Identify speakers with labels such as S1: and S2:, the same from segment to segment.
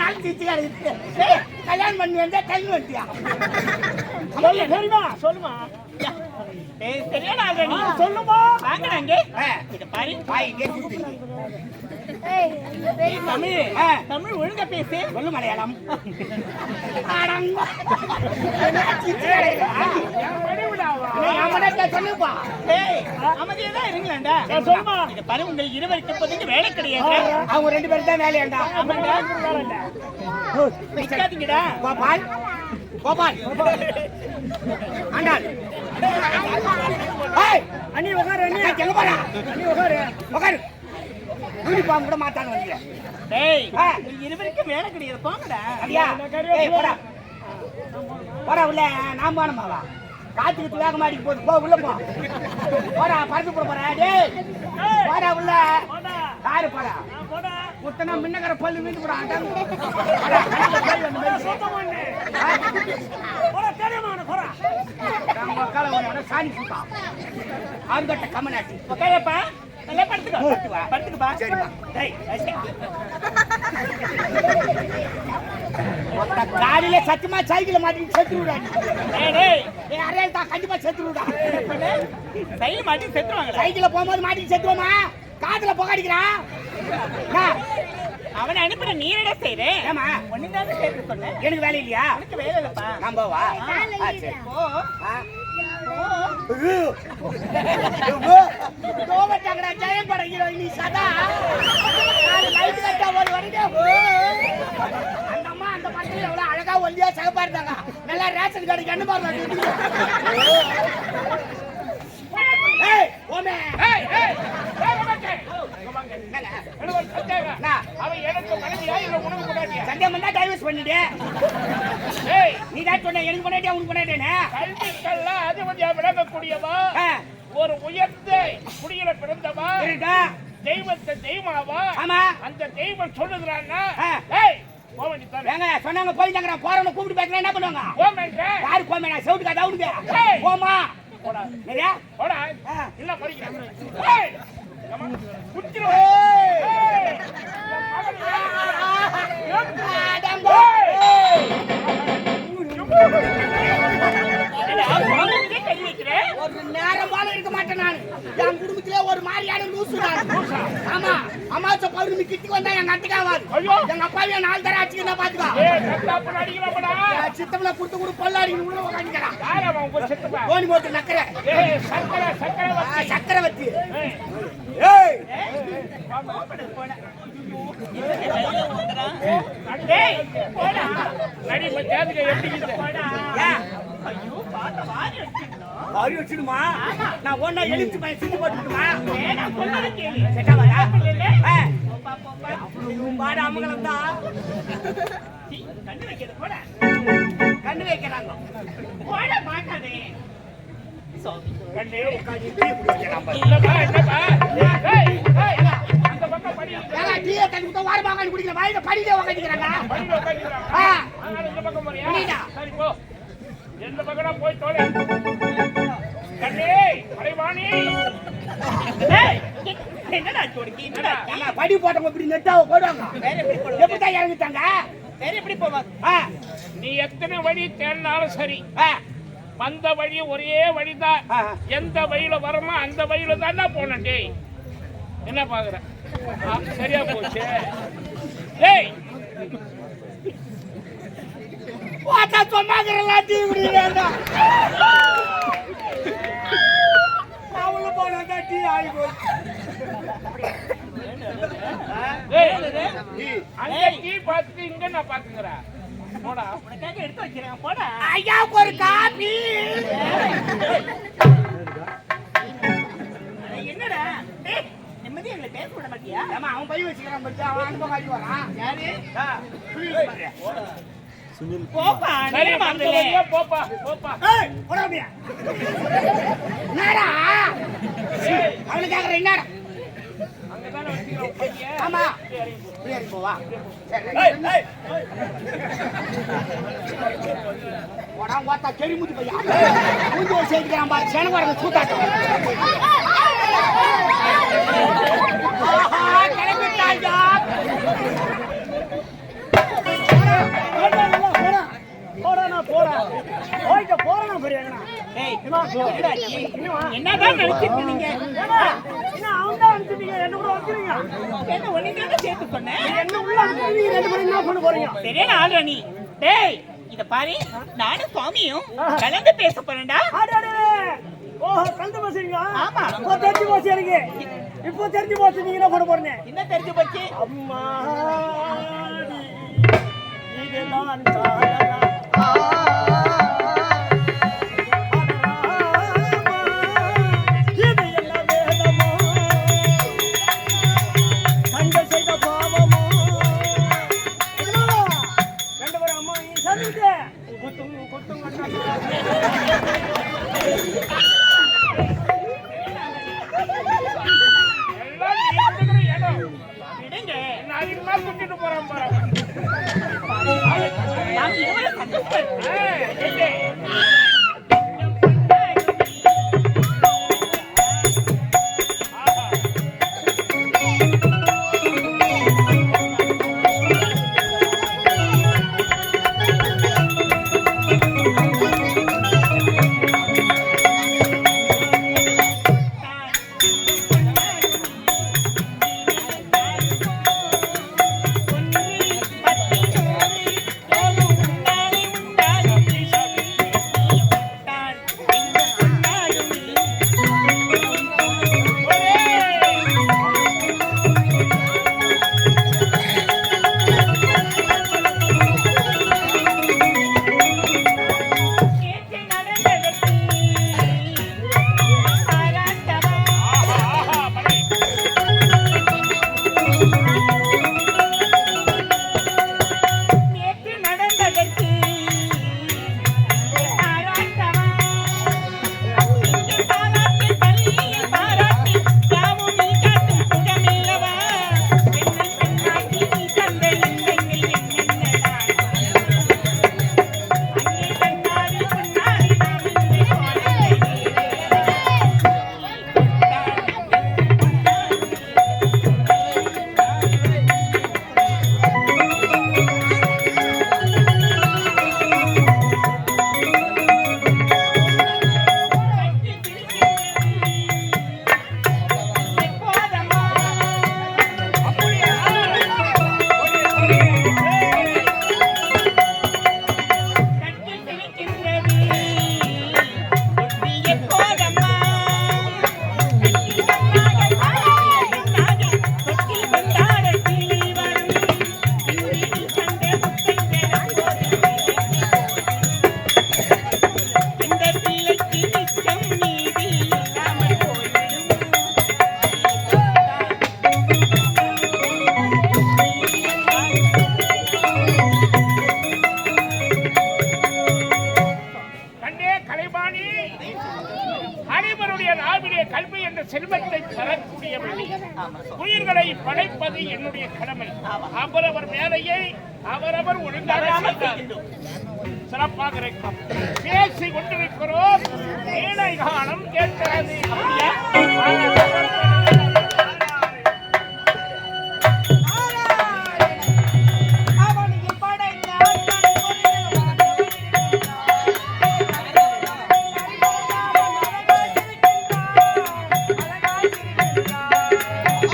S1: நாள் சிரிச்சு கல்யாணம் பண்ணி வந்தா கல்வி வந்துட்டியா?
S2: தெரியுமா சொல்லுமா
S1: சரியான ஆல்ரெடி
S2: சொல்லுமா
S1: வாங்கடா இங்க இத பாரு பாய் இங்க கூட்டி தமிழ் ஒழுங்கா பேசு சொல்லு மலையாளம் சொல்லுப்பா அமைதியதான் இருங்களேன்டா
S2: சொல்லுமா
S1: இத பாரு உங்க இருவருக்கு இப்போதைக்கு வேலை கிடையாது அவங்க 2 பேரும் தான் வேலையாண்டா ஆமாண்டா நிக்காதீங்கடா கோபால் கோபால் ஆண்டாள் ஏய்
S2: அண்ணி உட்காரு அண்ணி
S1: எங்க போறா
S2: அண்ணி உட்காரு
S1: உட்காரு யூனிஃபார்ம் கூட மாட்டாங்க வந்து டேய் இருவருக்கு வேலை கிடையாது போங்கடா அப்படியா ஏய் போடா போடா உள்ள நான் போனமாவா காத்துக்கிட்டு வேக மாடி போடு போ உள்ள போ போடா பறந்து போறா டேய் போடா உள்ள யாரு போடா
S2: போடா
S1: குத்தனா மின்னகர பல்லு வீட்டு போடா போடா
S2: சுத்தமானே போடா தெரியுமா போடா
S1: நம்ம கால ஒரு சாணி சுத்தா ஆர்கட்ட கமனாட்டி ஓகேப்பா நல்லா படுத்துக்கோ படுத்துக்கப்பா சரிப்பா டேய் காலையில சத்தியமா சைக்கிள் மாட்டி செத்து விடா டேய் அரே தா கண்டிப்பா செத்து விடா சைக்கிள் மாட்டி செத்துவாங்க சைக்கிள்ல போகும்போது மாட்டி செத்துவோமா காதுல புகாடிக்கிறான் அவனை அனுப்புற நீ என்னடா செய்றே ஏமா ஒண்ணுதான் சேர்த்து சொன்ன எனக்கு வேலை இல்லையா எனக்கு வேலை இல்லப்பா நான் போவா சரி போ கோவட்டாங்கடா ஜெயம் படகிரோ நீ சதா நான் லைட் கட்டா ஒரு வரடே அந்த அம்மா அந்த படத்துல எவ்வளவு அழகா ஒல்லியா சகப்பா இருந்தாங்க நல்லா ரேஷன் கார்டுக்கு என்ன பாருங்க ஏய் ஓமே ஏய் ஏய்
S3: ஒரு உயர்ந்த குடியில பிறந்தவா தெய்வத்தை தெய்வமாவா அந்த தெய்வம் சொல்லுகிறான்னா
S1: சொன்னாங்க போயிட்டாங்க போறவன கூப்பிட்டு பேசுறேன் என்ன பண்ணுவாங்க யாரு கோமேனா செவுட்டு காதா அவனுக்கு போமா நிறையா
S3: போடா இல்ல படிக்கிறேன்
S1: ஒரு நேரம் போல இருக்க மாட்டேன் நான் என் குடும்பத்திலே ஒரு மாதிரியான லூசு ஆமா அமாச்ச பௌர்ணமி கிட்டுக்கு வந்தா எங்க அட்டுக்காவாது எங்க அப்பாவே 4 தடவை அடிச்சுக்கிறா பாத்துக்கோ சித்தம்ல குடுத்து கூட பல்லாடிக்கு உள்ள உட்காந்துக்கிறான் கோணி போட்டு நக்கற சக்கரவர்த்தி ஏய்
S3: போடா நடி பஞ்சாயத்துக்கு எப்படி போடா
S1: ஐயோ பாத்த வாரி அடிச்சிடணும் வாரி அடிச்சிடுமா நான் ஒண்ணா எழுத்து பை சிந்து போட்டுடுமா வேணா பொண்ணு கேளு செட்டவாடா போப்பா பாட அமங்கலம் தான் கண்ணு வைக்கிறது போடா கண்ணு வைக்கறாங்க போட மாட்டானே கண்ணே உட்கார்ந்து டீ குடிக்கறான்
S3: என்னப்பா ஏய் ஏய் அந்த பக்கம் படி
S1: ஏடா டீ தண்ணி ஊத்த வார வாங்க குடிக்கற வாயில படியில உட்கார்ந்திக்கறாங்க
S3: படியில உட்கார்ந்திக்கறாங்க இந்த பக்கம் போறியா சரி போ எந்த பக்கம் போய் தோலை கண்ணே அரைவாணி
S1: டேய் என்னடா ஜோடிக்கு என்னடா படி போட்டவங்க இப்படி நெட்டாவ போடுவாங்க வேற எப்படி போடுவாங்க எப்படி தான் இறங்கிட்டாங்க வேற எப்படி போவாங்க
S3: நீ எத்தனை வழி தேடினாலும் சரி வந்த வழி ஒரே வழிதான் எந்த வழியில வரமோ அந்த வழியில தானே போன டேய் என்ன பாக்குற சரியா போச்சு டேய்
S1: வாடா சொன்னாங்கறலாம் டீ குடிக்கறடா அவள போனா டீ ஆயி போச்சு
S3: டேய் அங்க டீ பாத்து இங்க நான் பாத்துங்கறா போடா
S1: உனக்காக எடுத்து வைக்கிறேன் போடா ஐயா ஒரு காபி என்னடா டேய் நிம்மதி எங்களை பேச விட மாட்டியா ஆமா அவன் பை வச்சிக்கறான் பத்தி அவன் அனுபவம் காட்டி வரான் யாரு சுனில் போப்பா
S3: சரி மாந்தலே போப்பா போப்பா
S1: ஏய் போடாமியா என்னடா அவன கேக்குற என்னடா
S3: அங்க தான வச்சிரோம் பையன்
S1: ஆமா ஏறி போவா
S3: ஏய் ஏய்
S1: போடா வாடா செடி முடி பையா மூஞ்சி சேடிக்கறான் பாரு சேனவரங்க சூட்டாட்டம் ஆஹா கிளம்பிட்டாயா
S2: போயிட்டு போறேன் பெரியண்ணா.
S1: ஏய்,
S2: என்னமா
S1: என்னடா நீ? என்னதான் நினைச்சிட்டு நீங்க?
S2: என்ன அவங்க தான் அனுப்பிட்டீங்க, என்ன கூட வைக்கிறீங்க?
S1: என்ன ஒண்ணுதானே சேர்த்து சொன்னேன்.
S2: என்ன உள்ள அனுப்பிட்டீங்க, ரெண்டு பேரும் என்ன பண்ண போறீங்க?
S1: சரியான ஆளுடா நீ. டேய், இத பாரு, நானும் சுவாமியும் கலந்து பேச போறேன்டா.
S2: அடடே, ஓஹோ கலந்து பேசுறீங்க?
S1: ஆமா.
S2: இப்போ தெரிஞ்சு போச்சு எனக்கு. இப்போ தெரிஞ்சு போச்சு நீங்க என்ன பண்ண போறீங்க?
S1: என்ன தெரிஞ்சு போச்சு?
S2: அம்மாடி இதுதான் காதலா.
S3: எல்லாம் நீ இருக்கிற இடம்.
S1: விடுங்க.
S3: நான் அதிகமா கூட்டிட்டு போறேன் பாரு.
S1: நாம் இருவரும் சந்தோஷப்படு.
S3: கேட்டே. செல்வத்தை தரக்கூடிய வழி. உயிர்களை படைப்பது என்னுடைய கடமை. அவரவர் வேலையை அவரவர் ஒழுங்காக செய்தார். சிறப்பாக இருக்கும். பேசி கொண்டிருக்கிறோம். வீணை கானம் கேட்கிறது.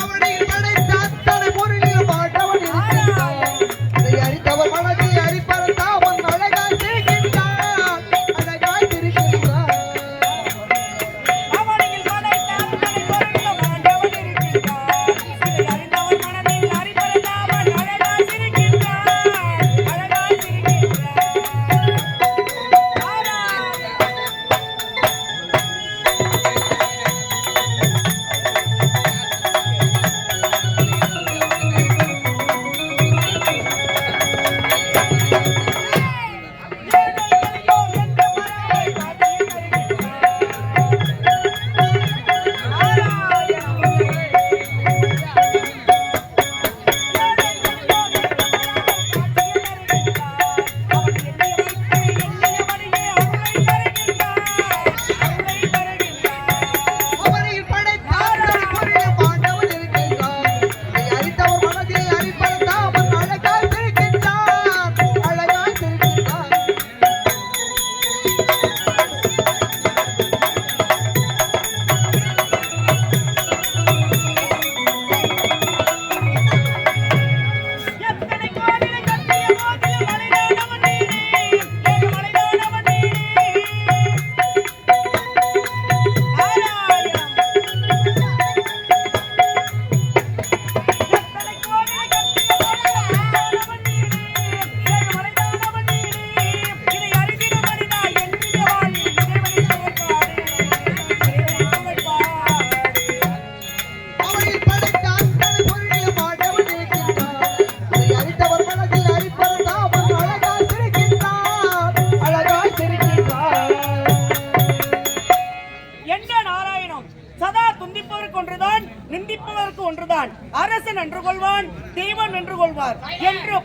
S4: அவனில் படைத்த அத்தனை பொருளும்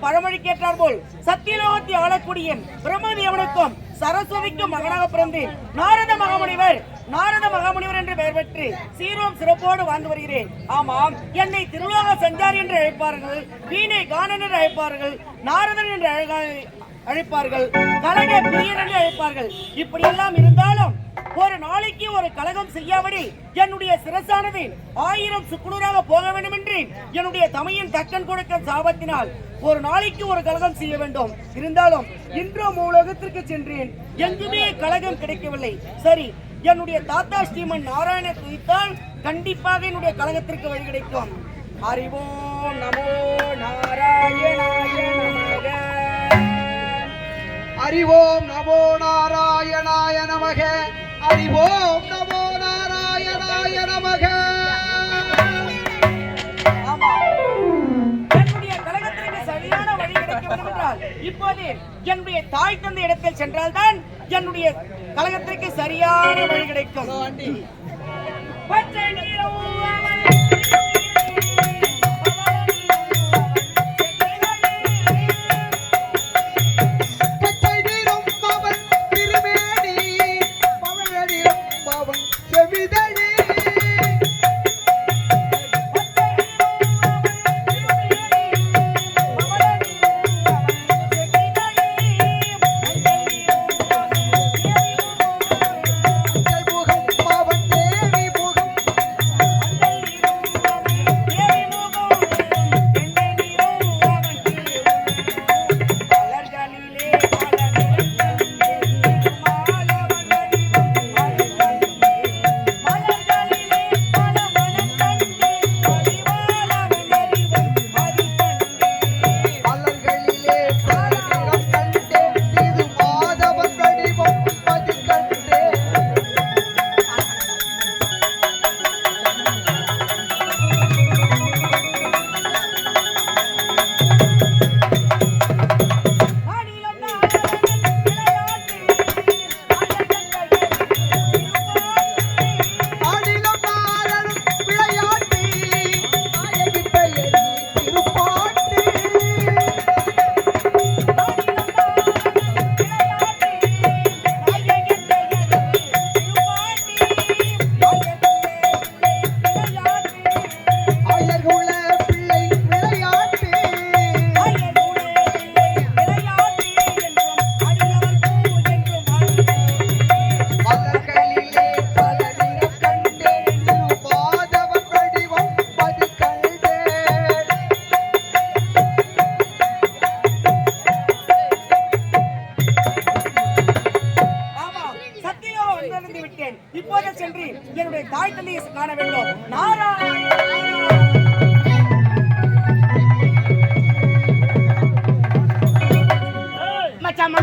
S1: பழமொழி கேட்டார் போல் சத்தியலோகத்தை ஆளக்கூடிய பிரம்மதேவனுக்கும் சரஸ்வதிக்கும் மகனாக பிறந்து நாரத மகாமுனிவர் என்று பெயர் பெற்று சீரோம் சிறப்போடு வாழ்ந்து வருகிறேன். ஆமாம், என்னை திருவுலக சஞ்சாரி என்று அழைப்பார்கள், வீணை கானன் என்று அழைப்பார்கள், நாரதன் என்று அழைப்பார்கள், கலக பிரியன் என்று அழைப்பார்கள். இப்படி எல்லாம் இருந்தாலும் ஒரு நாளைக்கு ஒரு கலகம் செய்யாமடி என்னுடைய சிரசானது 1000 சுக்குநூறாக போக வேண்டும் என்று என்னுடைய தமையின் தக்கன் கொடுக்க சாபத்தினால் ஒரு நாளைக்கு ஒரு கலகம் செய்ய வேண்டும். இருந்தாலும் இன்றோ உலகத்திற்கு சென்றேன், எங்குமே கலகம் கிடைக்கவில்லை. சரி, என்னுடைய தாத்தா ஸ்ரீமன் நாராயண துதித்தால் கண்டிப்பாக என்னுடைய கலகத்திற்கு வழி கிடைக்கும். அறிவோம் நமோ நாராயணாய நமக.
S2: அறிவோம் நமோ நாராயணாய நமக. அறிவோம் நமோ நாராயணாய நமக.
S1: ஆமா, என்னுடைய கலகத்திற்கு சரியான வழி கிடைக்க வேண்டும் என்றால் இப்போது என்னுடைய தாய் தந்தை இடத்தில் சென்றால்தான் என்னுடைய கலகத்திற்கு சரியான வழி கிடைக்கும். பச்சை நீலம் இப்போது சென்று என்னுடைய தாய் தந்தையை காண வேண்டும். நாராயண